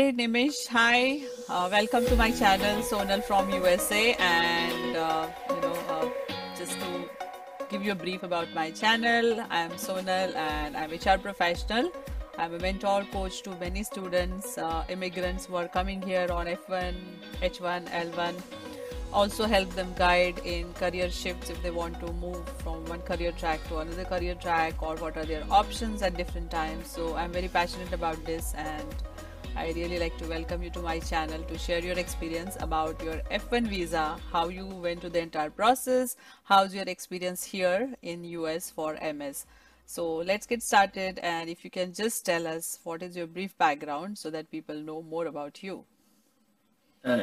Hey Nimish, hi. Welcome to my channel, Sonal from USA. And just to give you a brief about my channel, I am Sonal and I'm HR professional. I'm a mentor coach to many students, immigrants who are coming here on F1, H1, L1. Also help them guide in career shifts if they want to move from one career track to another career track, or what are their options at different times. So I'm very passionate about this, and I really like to welcome you to my channel to share your experience about your F1 visa, how you went to the entire process, how's your experience here in US for MS. So let's get started, and if you can just tell us what is your brief background so that people know more about you. I'm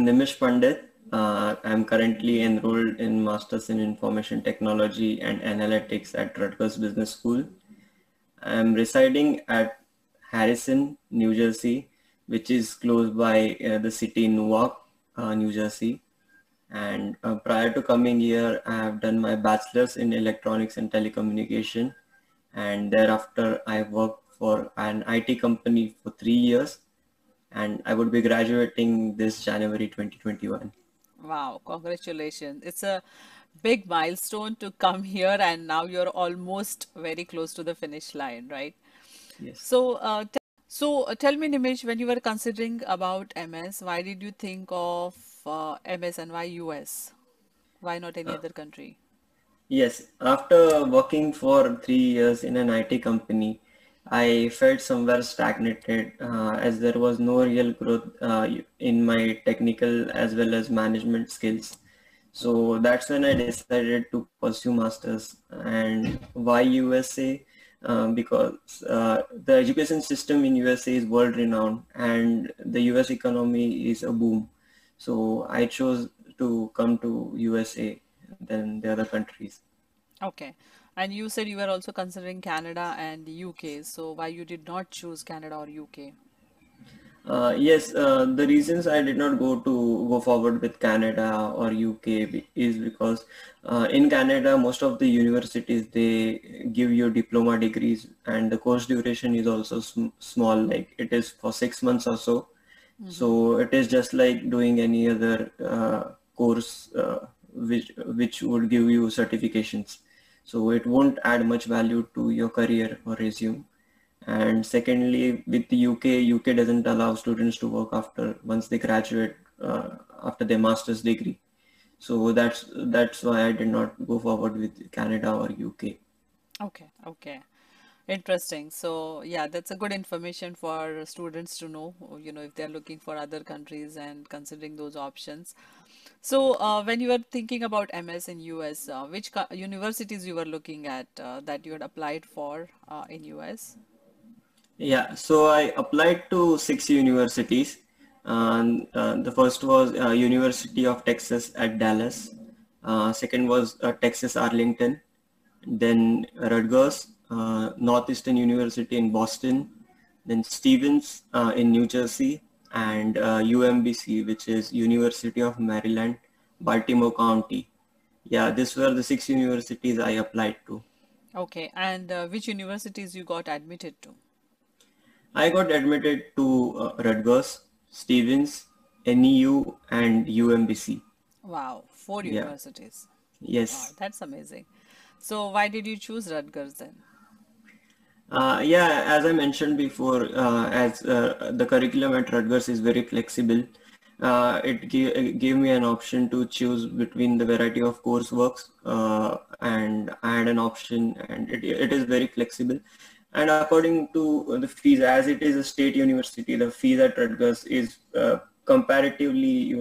Nimish Pandit. I'm currently enrolled in Masters in Information Technology and Analytics at Rutgers Business School. I'm residing at Harrison, New Jersey, which is close by the city Newark, New Jersey. And prior to coming here, I have done my bachelor's in electronics and telecommunication. And thereafter, I worked for an IT company for 3 years, and I would be graduating this January 2021. Wow, congratulations. It's a big milestone to come here, and now you're almost very close to the finish line, right? Yes. So tell me, Nimish, when you were considering about MS, why did you think of MS and why US? Why not any Uh, other country? yes. After working for 3 years in an IT company, I felt somewhere stagnated as there was no real growth in my technical as well as management skills. So that's when I decided to pursue masters. And why USA? Because the education system in USA is world renowned and the US economy is a boom. So I chose to come to USA than the other countries. Okay. And you said you were also considering Canada and UK. So why you did not choose Canada or UK? Yes, the reasons I did not go forward with Canada or UK is because in Canada most of the universities they give you diploma degrees, and the course duration is also small, like it is for 6 months or so. Mm-hmm. So it is just like doing any other course which would give you certifications. So it won't add much value to your career or resume. And secondly, with the UK doesn't allow students to work after once they graduate after their master's degree. So that's why I did not go forward with Canada or UK. Okay, okay. Interesting. So, yeah, that's a good information for students to know, if they're looking for other countries and considering those options. So, when you were thinking about MS in US, which universities you were looking at that you had applied for in US? Yeah, so I applied to 6 universities. And the first was University of Texas at Dallas. Second was Texas Arlington. Then Rutgers, Northeastern University in Boston, then Stevens in New Jersey, and UMBC, which is University of Maryland, Baltimore County. Yeah, these were the 6 universities I applied to. Okay, and which universities you got admitted to? I got admitted to Rutgers, Stevens, NEU, and UMBC. Wow, four Yeah, universities. Wow, yes. that's amazing. So, why did you choose Rutgers then? Yeah, as I mentioned before, as the curriculum at Rutgers is very flexible, it gave me an option to choose between the variety of courseworks, and I had an option, and it is very flexible. And according to the fees, as it is a state university, the fees at Rutgers is comparatively,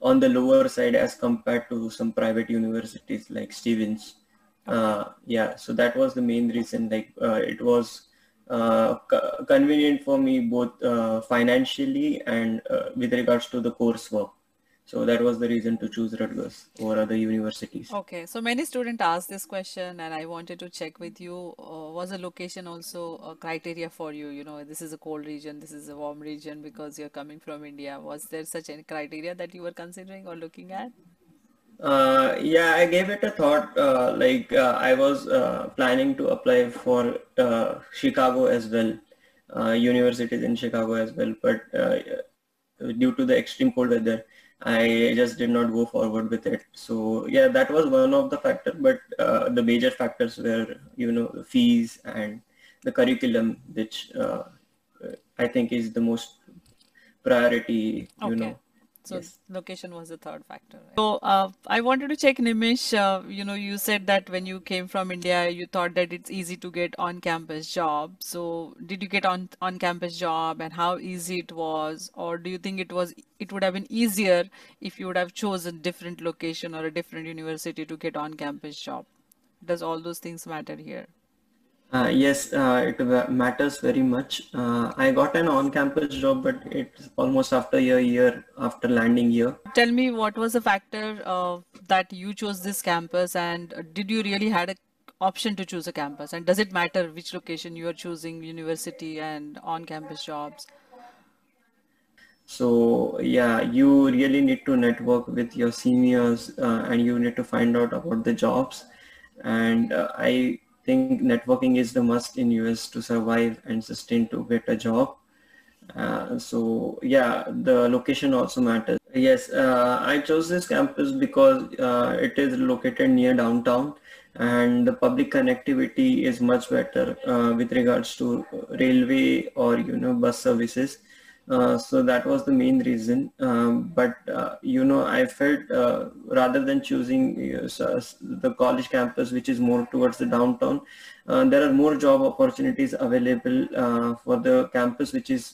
on the lower side as compared to some private universities like Stevens. Okay. Yeah, so that was the main reason. Like it was convenient for me both financially and with regards to the coursework. So that was the reason to choose Rutgers over other universities. Okay, so many students ask this question, and I wanted to check with you. Was the location also a criteria for you? This is a cold region, this is a warm region because you're coming from India. Was there such a criteria that you were considering or looking at? Yeah, I gave it a thought. I was planning to apply for Chicago as well, universities in Chicago as well, but due to the extreme cold weather, I just did not go forward with it. So yeah, that was one of the factor, but the major factors were, the fees and the curriculum, which I think is the most priority, Okay. So Yes. location was the third factor. So I wanted to check, Nimish, you said that when you came from India, you thought that it's easy to get on-campus job. So did you get on-campus job and how easy it was? Or do you think it would have been easier if you would have chosen different location or a different university to get on-campus job? Does all those things matter here? Yes, it matters very much. I got an on-campus job, but it's almost after a year after landing here. Tell me what was the factor that you chose this campus and did you really had a option to choose a campus and does it matter which location you are choosing university and on-campus jobs? So yeah, you really need to network with your seniors and you need to find out about the jobs. And I think networking is the must in US to survive and sustain to get a job. So yeah, the location also matters. Yes, I chose this campus because it is located near downtown and the public connectivity is much better with regards to railway or bus services. So that was the main reason. But I felt rather than choosing the college campus, which is more towards the downtown, there are more job opportunities available for the campus, which is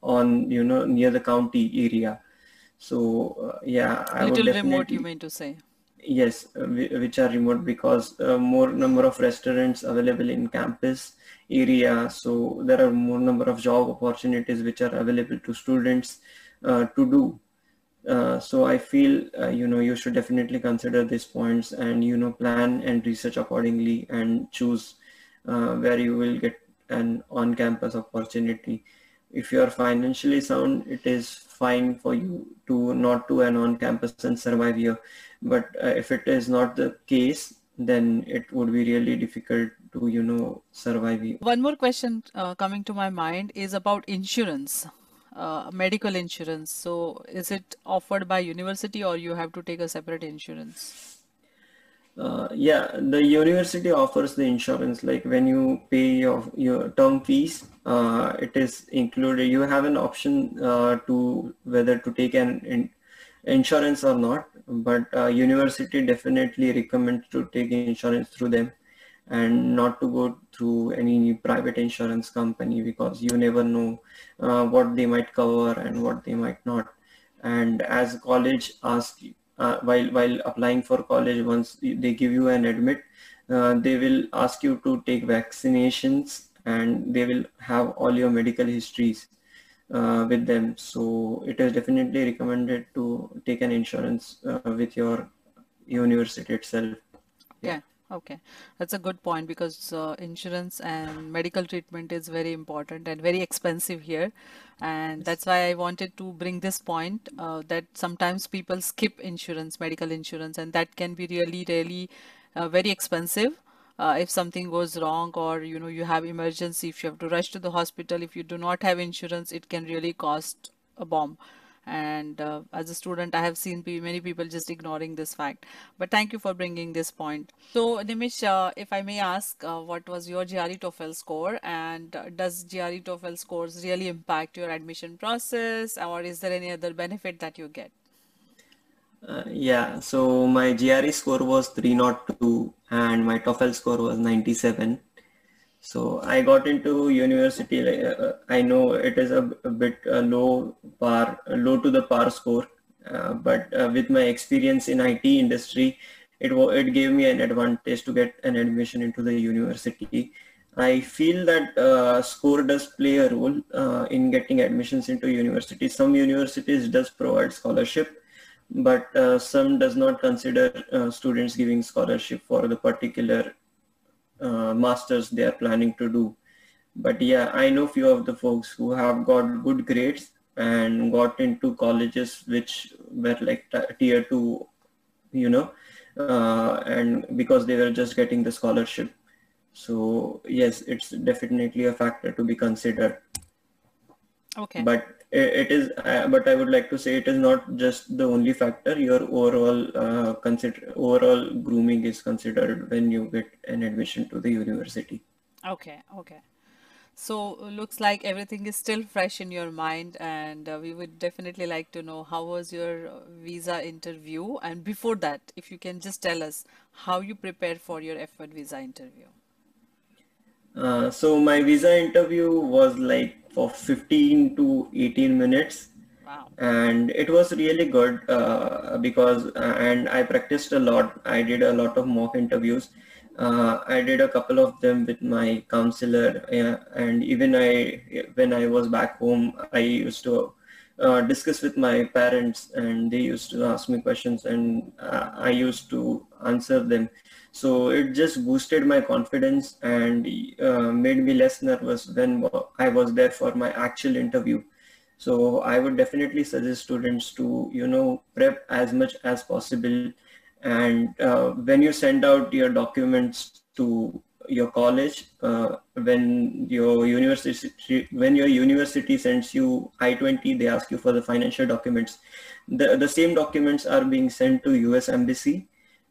on near the county area. So yeah, I would Little remote, you definitely, mean to say. yes, which are remote because more number of restaurants available in campus area. So there are more number of job opportunities which are available to students to do. So I feel you should definitely consider these points and plan and research accordingly and choose where you will get an on-campus opportunity. If you are financially sound, it is fine for you to not do an on-campus and survive here. But if it is not the case, then it would be really difficult to survive here. One more question coming to my mind is about insurance, medical insurance. So is it offered by university or you have to take a separate insurance? Yeah, the university offers the insurance. Like when you pay your term fees, it is included. You have an option to whether to take an insurance or not. But university definitely recommends to take insurance through them and not to go through any private insurance company because you never know what they might cover and what they might not. And as college asks while applying for college, once they give you an admit, they will ask you to take vaccinations and they will have all your medical histories with them. So it is definitely recommended to take an insurance with your university itself. Yeah. Okay, okay. That's a good point because insurance and medical treatment is very important and very expensive here. And Yes. that's why I wanted to bring this point that sometimes people skip insurance, medical insurance, and that can be really, really very expensive. If something goes wrong or you have emergency, if you have to rush to the hospital, if you do not have insurance, it can really cost a bomb. And as a student, I have seen many people just ignoring this fact. But thank you for bringing this point. So, Nimish, if I may ask, what was your GRE TOEFL score, and does GRE TOEFL scores really impact your admission process, or is there any other benefit that you get? Yeah, so my GRE score was 302 and my TOEFL score was 97. So I got into university. I know it is a bit low to the par score, but with my experience in IT industry, it gave me an advantage to get an admission into the university. I feel that score does play a role in getting admissions into universities. Some universities does provide scholarship, but some does not consider students giving scholarship for the particular masters they are planning to do. But yeah, I know few of the folks who have got good grades and got into colleges which were like tier two, and because they were just getting the scholarship. So yes, it's definitely a factor to be considered. Okay. But it is, but I would like to say it is not just the only factor. Your overall overall grooming is considered when you get an admission to the university. Okay. Okay. So looks like everything is still fresh in your mind, and we would definitely like to know how was your visa interview, and before that, if you can just tell us how you prepared for your F1 visa interview. So my visa interview was like for 15 to 18 minutes, Wow. and it was really good because and I practiced a lot. I did a lot of mock interviews. I did a couple of them with my counselor, and even when I was back home, I used to discuss with my parents, and they used to ask me questions, and I used to answer them. So it just boosted my confidence and made me less nervous when I was there for my actual interview. So I would definitely suggest students to, prep as much as possible. And when you send out your documents to your college, when your university sends you I-20, they ask you for the financial documents. The same documents are being sent to US Embassy.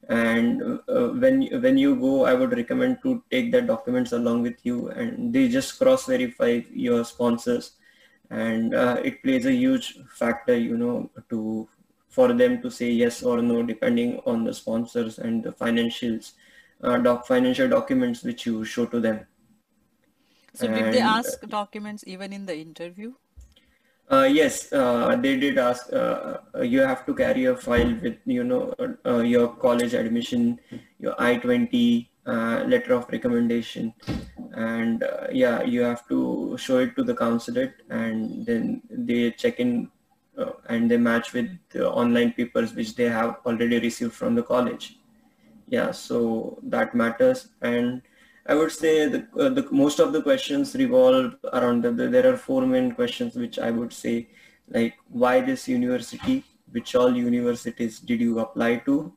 And when you go, I would recommend to take that documents along with you, and they just cross verify your sponsors, and it plays a huge factor, to for them to say yes or no depending on the sponsors and the financial documents which you show to them. So did they And ask documents even in the interview? yes, they did ask. You have to carry a file with, your college admission, your I-20, letter of recommendation, and yeah, you have to show it to the consulate, and then they check in, and they match with the online papers which they have already received from the college. Yeah, so that matters. And I would say the most of the questions revolve around there are four main questions which I would say, like why this university, which all universities did you apply to,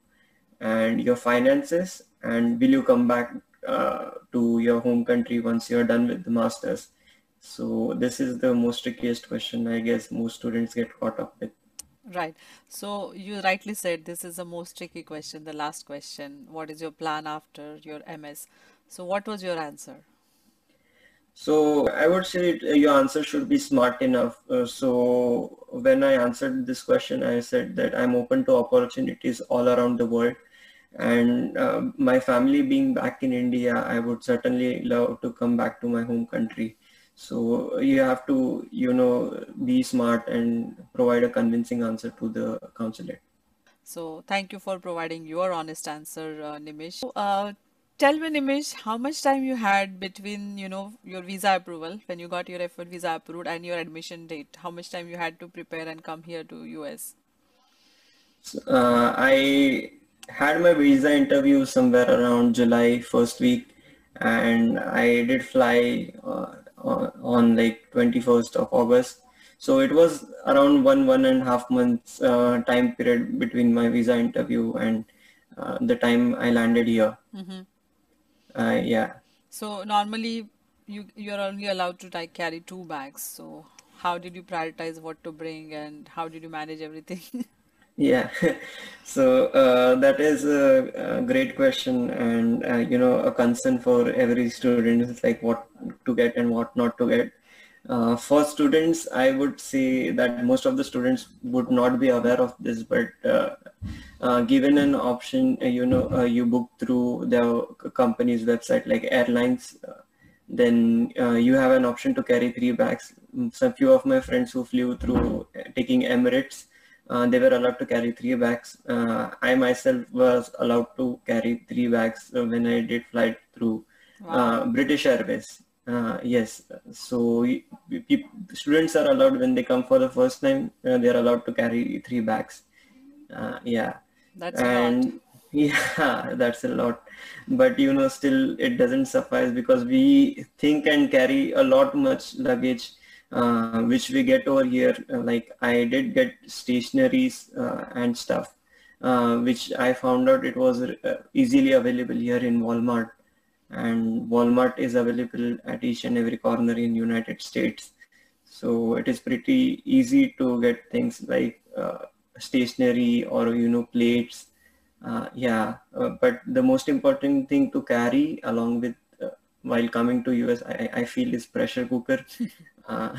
and your finances, and will you come back to your home country once you're done with the masters. So this is the most trickiest question I guess most students get caught up with. Right. So you rightly said this is the most tricky question, the last question. What is your plan after your MS? So what was your answer? So I would say your answer should be smart enough. So when I answered this question, I said that I'm open to opportunities all around the world. And my family being back in India, I would certainly love to come back to my home country. So you have to, be smart and provide a convincing answer to the consulate. So thank you for providing your honest answer, Nimish. Tell me, Nimish, how much time you had between, your visa approval, when you got your F1 visa approved, and your admission date? How much time you had to prepare and come here to US? I had my visa interview somewhere around July first week, and I did fly on like 21st of August. So it was around one and a half months time period between my visa interview and the time I landed here. Mm-hmm. Yeah. So normally you're only allowed to like carry two bags. So how did you prioritize what to bring and how did you manage everything? Yeah, so that is a great question, and a concern for every student is like what to get and what not to get. For students, I would say that most of the students would not be aware of this, but given an option, you book through the company's website, like airlines, then you have an option to carry three bags. Some few of my friends who flew through taking Emirates, they were allowed to carry three bags. I myself was allowed to carry three bags when I did flight through Wow. British Airways. Yes, so students are allowed when they come for the first time. They are allowed to carry three bags. Yeah, That's a lot. and yeah, that's a lot. But still it doesn't suffice because we think and carry a lot much luggage, which we get over here. Like I did get stationaries and stuff, which I found out it was easily available here in Walmart. and Walmart is available at each and every corner in United States. So it is pretty easy to get things like stationery or plates. But the most important thing to carry along with while coming to US, I feel is pressure cooker, uh,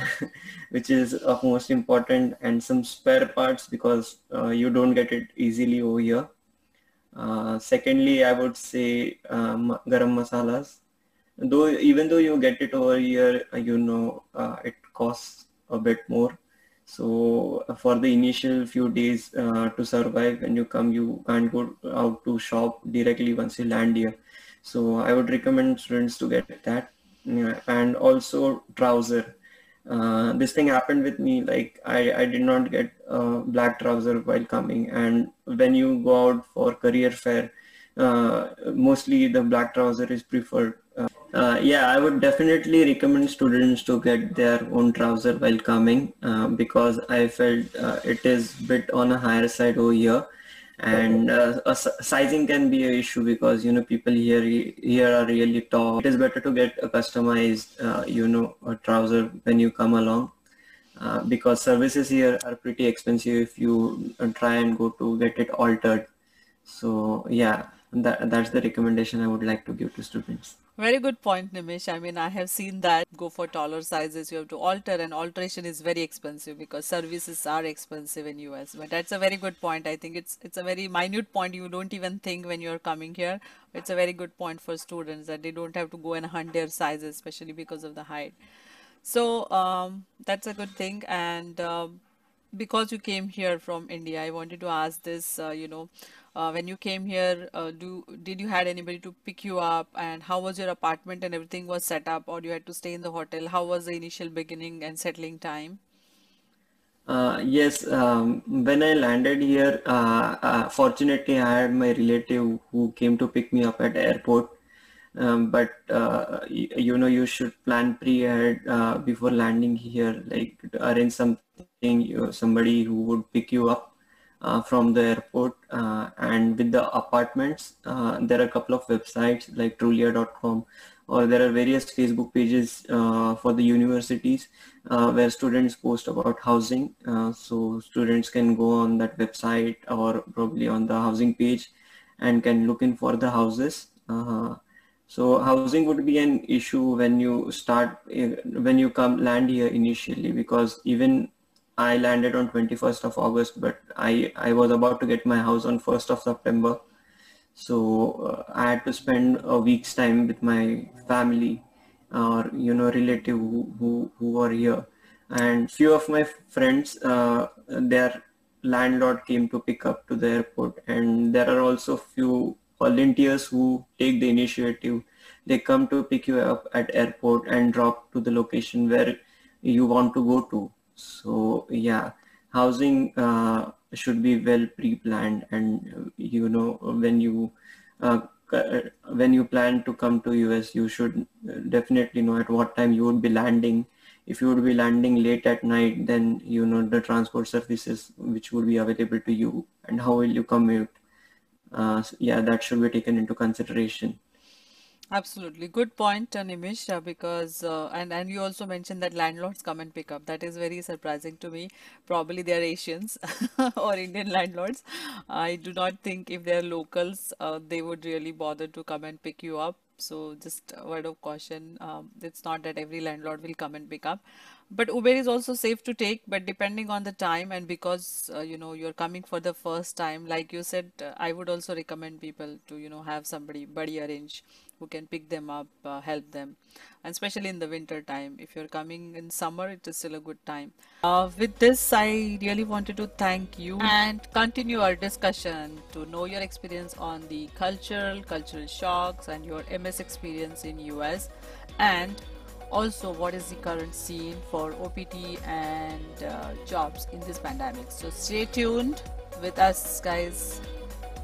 which is of most important, and some spare parts because you don't get it easily over here. Secondly, I would say garam masalas. Though even though you get it over here, it costs a bit more. So for the initial few days to survive when you come, you can't go out to shop directly once you land here. So I would recommend students to get that. Yeah, and also trouser. This thing happened with me, like I did not get black trouser while coming, and when you go out for career fair, mostly the black trouser is preferred. Yeah, I would definitely recommend students to get their own trouser while coming because I felt it is bit on a higher side over here, and sizing can be an issue because people here are really tall. It is better to get a customized a trouser when you come along because services here are pretty expensive if you try and go to get it altered. So yeah, that's the recommendation I would like to give to students. Very good point, Nimish. I mean, I have seen that go for taller sizes, you have to alter, and alteration is very expensive because services are expensive in US. But that's a very good point. I think it's a very minute point you don't even think when you're coming here. It's a very good point for students that they don't have to go and hunt their sizes, especially because of the height. So that's a good thing. And because you came here from India, I wanted to ask this, when you came here, did you had anybody to pick you up, and how was your apartment and everything was set up, or you had to stay in the hotel? How was the initial beginning and settling time? Yes, when I landed here, fortunately I had my relative who came to pick me up at airport. But you should plan pre-ahead before landing here, like to arrange something, somebody who would pick you up from the airport. And with the apartments, there are a couple of websites like Trulia.com, or there are various Facebook pages for the universities where students post about housing. So students can go on that website or probably on the housing page and can look in for the houses. So housing would be an issue when you when you come land here initially, because even I landed on 21st of August, but I was about to get my house on 1st of September. So I had to spend a week's time with my family or relative who are here, and few of my friends, their landlord came to pick up to the airport, and there are also few volunteers who take the initiative. They come to pick you up at airport and drop to the location where you want to go to. So yeah, housing should be well pre-planned, and uh, when you plan to come to US, you should definitely know at what time you would be landing. If you would be landing late at night, then the transport services which would be available to you, and how will you commute. Yeah, that should be taken into consideration. Absolutely. Good point, Nimish, because and you also mentioned that landlords come and pick up. That is very surprising to me. Probably they are Asians or Indian landlords. I do not think if they are locals, they would really bother to come and pick you up. So just a word of caution. It's not that every landlord will come and pick up. But Uber is also safe to take, but depending on the time, and because you're coming for the first time, like you said, I would also recommend people to have somebody buddy arrange who can pick them up, help them, and especially in the winter time. If you're coming in summer, it is still a good time. With this, I really wanted to thank you and continue our discussion to know your experience on the cultural shocks and your MS experience in US, and also what is the current scene for OPT and jobs in this pandemic. So stay tuned with us, guys.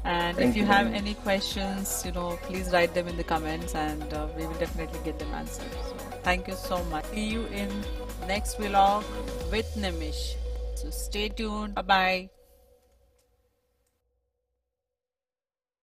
And if Thank you you very have much. any questions, please write them in the comments, and we will definitely get them answered. So thank you so much. See you in next vlog with Nimish. So stay tuned. Bye bye.